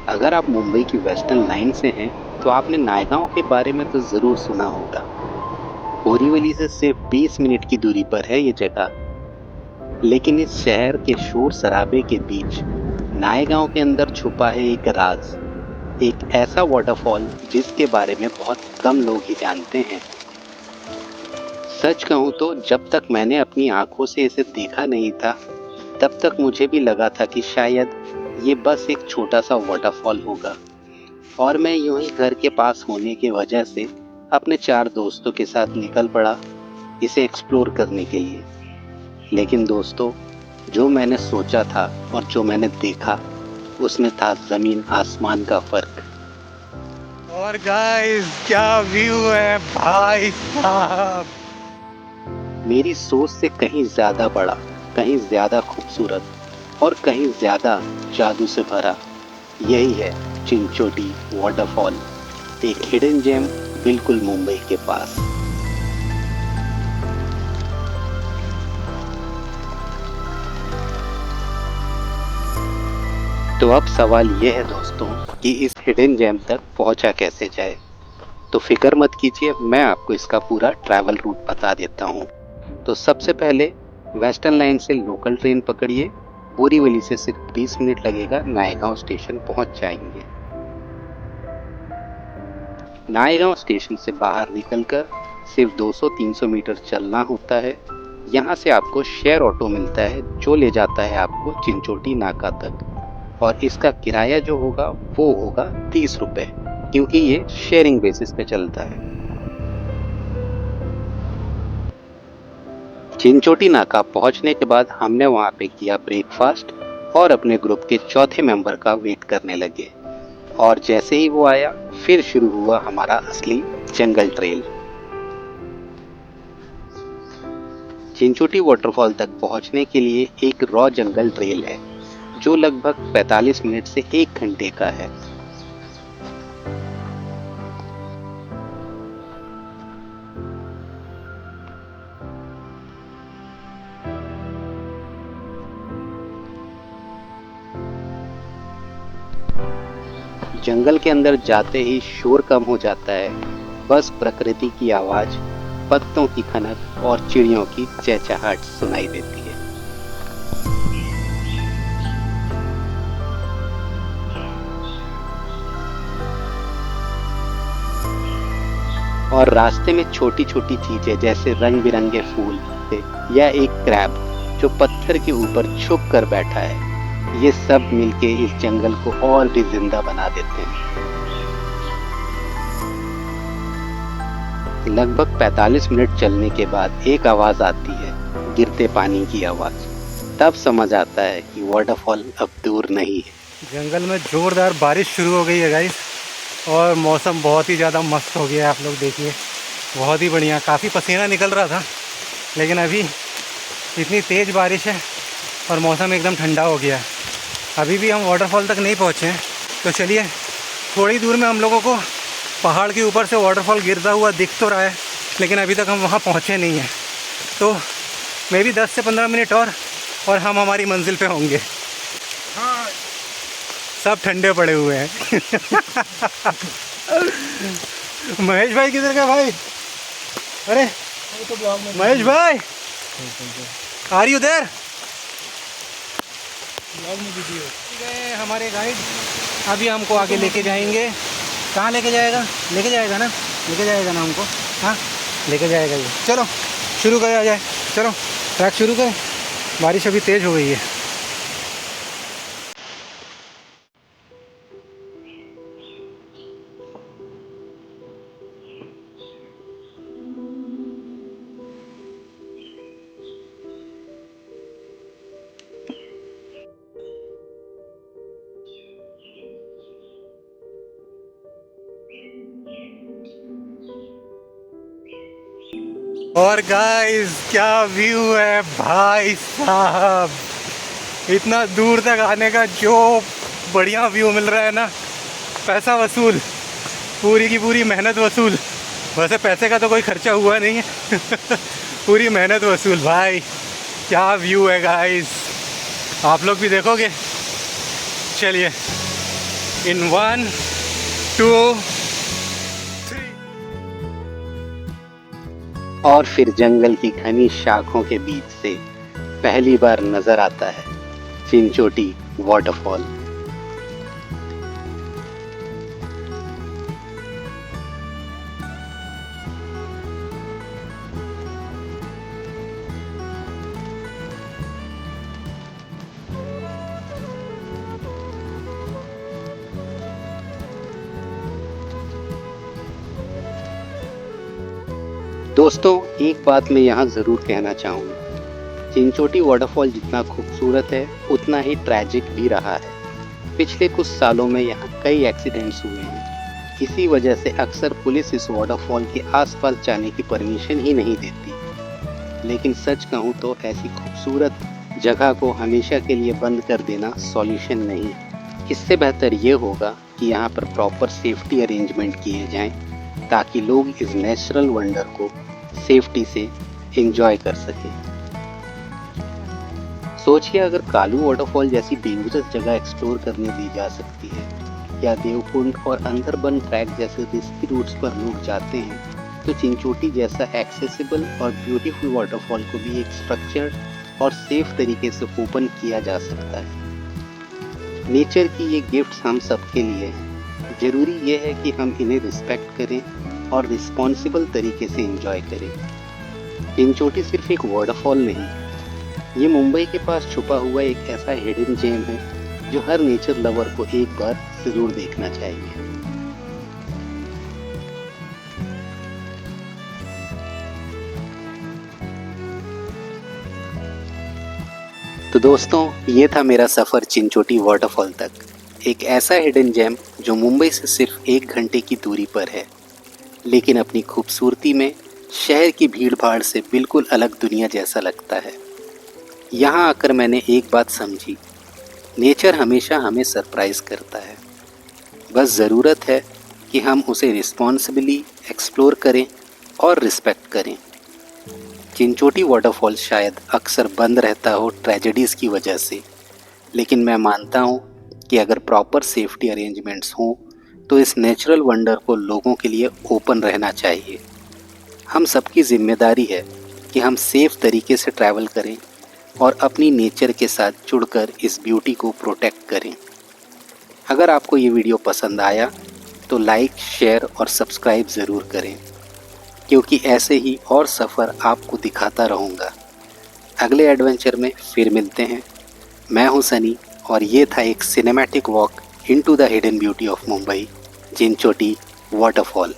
अगर आप मुंबई की वेस्टर्न लाइन से हैं तो आपने नायगांव के बारे में तो ज़रूर सुना होगा। बोरीवली से सिर्फ 20 मिनट की दूरी पर है ये जगह। लेकिन इस शहर के शोर शराबे के बीच नायगांव के अंदर छुपा है एक राज, एक ऐसा वाटरफॉल जिसके बारे में बहुत कम लोग ही जानते हैं। सच कहूँ तो जब तक मैंने अपनी आंखों से इसे देखा नहीं था, तब तक मुझे भी लगा था कि शायद ये बस एक छोटा सा वाटरफॉल होगा और मैं यूं ही घर के पास होने की वजह से अपने 4 दोस्तों के साथ निकल पड़ा इसे एक्सप्लोर करने के लिए। लेकिन दोस्तों, जो मैंने सोचा था और जो मैंने देखा, उसमें था ज़मीन आसमान का फ़र्क। और गाइस क्या व्यू है भाई साहब। मेरी सोच से कहीं ज़्यादा बड़ा, कहीं ज़्यादा खूबसूरत और कहीं ज़्यादा जादू से भरा यही है चिंचोटी वाटरफॉल, एक हिडन जेम बिल्कुल मुंबई के पास। तो अब सवाल ये है दोस्तों कि इस हिडन जेम तक पहुंचा कैसे जाए। तो फिक्र मत कीजिए, मैं आपको इसका पूरा ट्रैवल रूट बता देता हूँ। तो सबसे पहले वेस्टर्न लाइन से लोकल ट्रेन पकड़िए। बोरीवली से सिर्फ 20 मिनट लगेगा, नायगांव स्टेशन पहुंच जाएंगे। नायगांव स्टेशन से बाहर निकलकर सिर्फ 200-300 मीटर चलना होता है। यहाँ से आपको शेयर ऑटो मिलता है जो ले जाता है आपको चिंचोटी नाका तक, और इसका किराया जो होगा वो होगा 30 रुपये, क्योंकि ये शेयरिंग बेसिस पे चलता है। चिंचोटी नाका पहुंचने के बाद हमने वहां पे किया ब्रेकफास्ट और अपने ग्रुप के चौथे मेंबर का वेट करने लगे। और जैसे ही वो आया, फिर शुरू हुआ हमारा असली जंगल ट्रेल। चिंचोटी वाटरफॉल तक पहुंचने के लिए एक रॉ जंगल ट्रेल है जो लगभग 45 मिनट से 1 घंटे का है। जंगल के अंदर जाते ही शोर कम हो जाता है, बस प्रकृति की आवाज, पत्तों की खनक और चिड़ियों की चहचहाहट सुनाई देती है। और रास्ते में छोटी छोटी चीजें जैसे रंग बिरंगे फूल या एक क्रैब जो पत्थर के ऊपर छुप कर बैठा है, ये सब मिलके इस जंगल को और भी जिंदा बना देते हैं। लगभग 45 मिनट चलने के बाद एक आवाज आती है, गिरते पानी की आवाज। तब समझ आता है कि वाटरफॉल अब दूर नहीं है। जंगल में जोरदार बारिश शुरू हो गई है गाइस, और मौसम बहुत ही ज़्यादा मस्त हो गया है। आप लोग देखिए, बहुत ही बढ़िया। काफ़ी पसीना निकल रहा था, लेकिन अभी इतनी तेज़ बारिश है और मौसम एकदम ठंडा हो गया है। अभी भी हम वाटरफॉल तक नहीं पहुँचे हैं, तो चलिए थोड़ी दूर में हम लोगों को पहाड़ के ऊपर से वाटरफॉल गिरता हुआ दिख तो रहा है, लेकिन अभी तक हम वहाँ पहुँचे नहीं हैं। तो मे भी 10 से 15 मिनट और हम हमारी मंजिल पे होंगे। हाँ, सब ठंडे पड़े हुए हैं। महेश भाई किधर गए भाई? अरे महेश भाई, आ रही उधर? गए हमारे गाइड, अभी हमको आगे लेके जाएंगे। कहाँ लेके जाएगा? लेके जाएगा ना, लेके जाएगा ना हमको। हाँ, लेके जाएगा ये। चलो शुरू करें, आ जाए, चलो ट्रैक शुरू करें। बारिश अभी तेज़ हो गई है। और गाइस क्या व्यू है भाई साहब। इतना दूर तक आने का जो बढ़िया व्यू मिल रहा है ना, पैसा वसूल, पूरी की पूरी मेहनत वसूल। वैसे पैसे का तो कोई खर्चा हुआ नहीं है। पूरी मेहनत वसूल भाई। क्या व्यू है गाइस। आप लोग भी देखोगे? चलिए, इन 1 2 3। और फिर जंगल की घनी शाखों के बीच से पहली बार नजर आता है चिंचोटी वाटरफॉल। दोस्तों, एक बात मैं यहाँ ज़रूर कहना चाहूँगा। चिंचोटी वाटरफॉल जितना खूबसूरत है उतना ही ट्रैजिक भी रहा है। पिछले कुछ सालों में यहाँ कई एक्सीडेंट्स हुए हैं। इसी वजह से अक्सर पुलिस इस वाटरफॉल के आसपास जाने की परमिशन ही नहीं देती। लेकिन सच कहूँ तो ऐसी खूबसूरत जगह को हमेशा के लिए बंद कर देना सॉल्यूशन नहीं। इससे बेहतर ये होगा कि यहाँ पर प्रॉपर सेफ्टी अरेंजमेंट किए जाएं, ताकि लोग इस नेचुरल वंडर को सेफ्टी से एंजॉय कर सकें। सोचिए, अगर कालू वाटरफॉल जैसी डेंजरस जगह एक्सप्लोर करने दी जा सकती है, या देवकुंड और अंदरबन ट्रैक जैसे रिस्की रूट्स पर लोग जाते हैं, तो चिंचोटी जैसा एक्सेसिबल और ब्यूटीफुल वाटरफॉल को भी एक स्ट्रक्चर्ड और सेफ तरीके से ओपन किया जा सकता है। नेचर की ये गिफ्ट्स हम सबके लिए हैं। ज़रूरी ये है कि हम इन्हें रिस्पेक्ट करें और रिस्पॉन्सिबल तरीके से एंजॉय करें। चिंचोटी सिर्फ एक वाटरफॉल नहीं, ये मुंबई के पास छुपा हुआ एक ऐसा हिडन जेम है जो हर नेचर लवर को एक बार जरूर देखना चाहिए। तो दोस्तों, ये था मेरा सफ़र चिंचोटी वाटरफॉल तक। एक ऐसा हिडन जेम जो मुंबई से सिर्फ 1 घंटे की दूरी पर है, लेकिन अपनी खूबसूरती में शहर की भीड़ भाड़ से बिल्कुल अलग दुनिया जैसा लगता है। यहाँ आकर मैंने एक बात समझी, नेचर हमेशा हमें सरप्राइज़ करता है। बस ज़रूरत है कि हम उसे रिस्पॉन्सिबली एक्सप्लोर करें और रिस्पेक्ट करें। चिंचोटी वाटरफॉल शायद अक्सर बंद रहता हो ट्रेजेडीज़ की वजह से, लेकिन मैं मानता हूँ कि अगर प्रॉपर सेफ्टी अरेंजमेंट्स हों तो इस नेचुरल वंडर को लोगों के लिए ओपन रहना चाहिए। हम सबकी जिम्मेदारी है कि हम सेफ तरीके से ट्रैवल करें और अपनी नेचर के साथ जुड़कर इस ब्यूटी को प्रोटेक्ट करें। अगर आपको ये वीडियो पसंद आया तो लाइक, शेयर और सब्सक्राइब ज़रूर करें, क्योंकि ऐसे ही और सफ़र आपको दिखाता रहूँगा। अगले एडवेंचर में फिर मिलते हैं। मैं हूँ सनी और ये था एक cinematic walk into the hidden beauty of Mumbai, Chinchoti waterfall.